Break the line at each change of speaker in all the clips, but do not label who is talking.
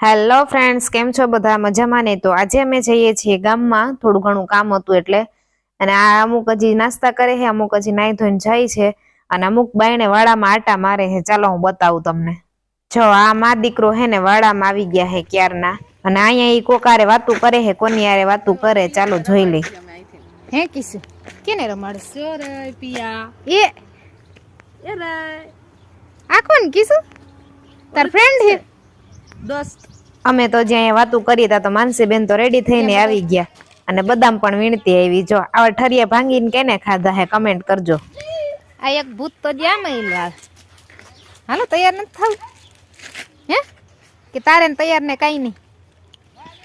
Hello friends, કેમ છો બધા? મજામાં ને? તો આજે અમે જઈએ છીએ ગામમાં, થોડું ઘણું કામ હતું એટલે. અને આ અમુક હજી નાસ્તા કરે છે, અમુક હજી નાઈ ધોઈને જાય છે, અને અમુક બાયણે વાડામાં આટા મારે છે. ચાલો હું બતાવું તમને. જો આ મા દીકરો હે ને વાડામાં આવી ગયા હે ક્યારના, અને અહીંયા ઈ કોકારે વાતું કરે છે. કોની હારે વાતું કરે ચાલો જોઈ લઈ.
હે કિસુ કેને રમાડે સોરે પિયા એ રે આ કોણ કિસુ? તાર ફ્રેન્ડ હે? દોસ્ત.
અમે તો જ્યાં વાતું કરી તા તો માનસી બેન તો રેડી થઈને આવી ગયા, અને બદામ પણ વીણતી આવી. જો આવા ઠરિયા ભાંગીને કેને ખાધા હે કમેન્ટ કરજો.
આ એક ભૂત તો જ્યાં મહિલા. હાલો તૈયાર નથી થાવ હે કે તારે ને તૈયાર ને કઈ નહીં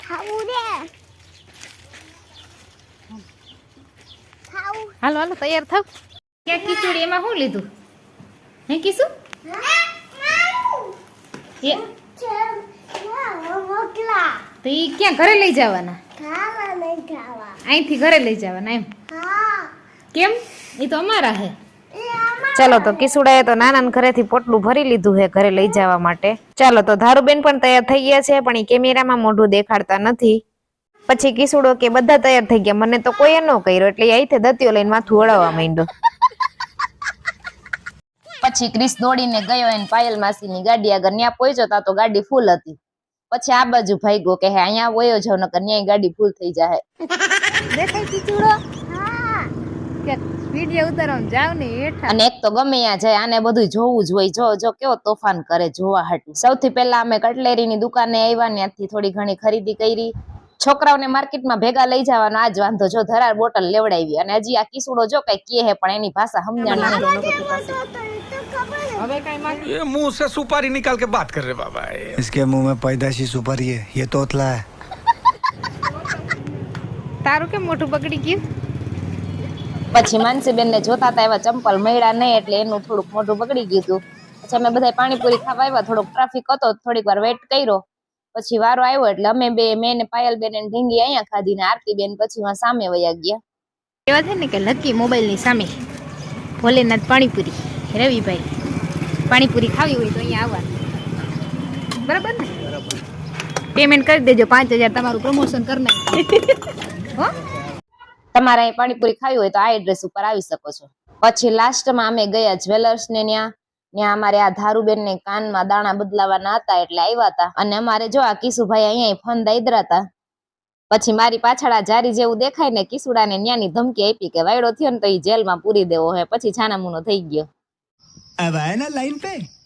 ખાવું રે. હાલો હાલો તૈયાર થાવ. ક્યાં ખીચડી એમાં શું લીધું હે કિસુ? એ તો ઈ ક્યાં ઘરે લઈ જવાના? અહીંથી ઘરે લઈ જવાના એમ? કેમ? એ તો અમારા હે.
ચાલો તો કિસુડાએ તો નાના ઘરેથી પોટલું ભરી લીધું છે ઘરે લઈ જવા માટે. ચાલો તો ધારુબેન પણ તૈયાર થઈ ગયા છે, પણ એ કેમેરામાં મોઢું દેખાડતા નથી. પછી કિસુડો કે બધા તૈયાર થઈ ગયા, મને તો કોઈએ ન કર્યો, એટલે અહીંથી દત્યો લઈને માથું ઓળાવવા માંડ્યો. પછી ક્રિસ દોડીને ગયો એને પાયલ માસીની ગાડી આગળ. ત્યાં પહોંચ્યો તા તો ગાડી ફૂલ હતી. પછી આ બાજુ ભાગ્યો કે અહીંયા વયો જાવ નકર ન્યાય ગાડી ફૂલ થઈ જાય.
દેખાય કિચુડો? હા કે વિડિયો ઉતારવા જાવ ને હેઠા.
અને એક તો ગમે ત્યાં જાય આને બધું જોવું જ હોય. જો કેવો તોફાન કરે જોવા હાટું. સૌથી પહેલા અમે કટલેરીની દુકાને આવ્યા, ત્યાંથી થોડી ઘણી ખરીદી કરી. છોકરાઓને માર્કેટમાં ભેગા લઈ જવાનો આજ વાંધો. જો ધરાર બોટલ લેવડાવી, અને હજી આ કિસુડો જો કઈ કહે હે પણ એની ભાષા સમજણ નહીં.
ये मुंह से सुपारी निकाल के बात कर रहे बाबा।
इसके मुंह में पैदाशी सुपारी है, ये तोतला है।
તારું કેમ મોઢું બગડી ગયું?
પછી માનસીબેન ને જોતા તા એવા ચંપલ મળ્યા નહીં, એટલે એનું થોડુંક મોઢું બગડી ગયું હતું. પછી અમે બધા પાણીપુરી ખાવા આવ્યા. થોડોક ટ્રાફિક હતો, થોડીક વાર વેટ કર્યો. પછી વારો આવ્યો એટલે અમે બે, મેં ને પાયલ બેન ને ઢીંગી અહીંયા ખાધી, ને આરતી બેન પછી માં સામે વયા ગયા.
એવા છે ને કે લકી મોબાઈલ ની સામે ભોલેનાથ પાણીપુરી. રવિભાઈ પાણીપુરી ખાવી હોય તો અહીંયા આવવાનું, બરાબર ને? પેમેન્ટ કરી દેજો 5000, તમારું પ્રમોશન કરી નાખજો હો.
તમારે અહીં પાણીપુરી ખાવી હોય તો આ એડ્રેસ ઉપર આવી શકો છો. પછી લાસ્ટમાં અમે ગયા જ્વેલર્સ ને ત્યાં અમારે આ ધારુબેન ને કાનમાં દાણા બદલાવાના હતા એટલે આવ્યા હતા. અને અમારે જો આ કિશુભાઈ અહીંયા ફોન દાયદરા હતા. પછી મારી પાછળ આ જારી જેવું દેખાય ને, કિશુડાને ન્યાની ધમકી આપી કે વાયડો થયો ને તો એ જેલમાં પૂરી દેવો હે. પછી છાનામુનો થઈ ગયો.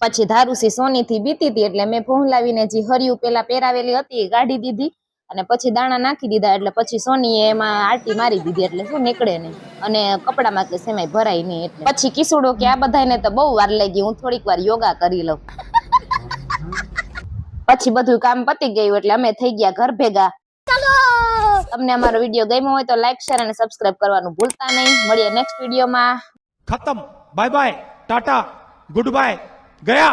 પછી ધારુસી સોની થી બીતી હતી એટલે મેં પહોંલાવીને જે હરિયું પેલા પહેરાવેલી હતી એ કાઢી દીધી, અને પછી દાણા નાખી દીધા. એટલે પછી સોનીએ એમાં આરતી મારી દીધી, એટલે શું નીકળે નહીં, અને કપડામાં કે સેમાય ભરાય નહીં. એટલે પછી કિશુડો કે આ બધાને તો બહુ વાર લાગી, હું થોડીક વાર યોગા કરી લઉં. પછી બધું કામ પતી ગયું એટલે અમે થઈ ગયા ઘર ભેગા. તમને અમારો વિડીયો ગમ્યો હોય તો લાઈક, શેર અને સબસ્ક્રાઇબ કરવાનું ભૂલતા નહીં. મળીએ નેક્સ્ટ વિડીયોમાં.
खत्म, bye bye, tata, goodbye, गया।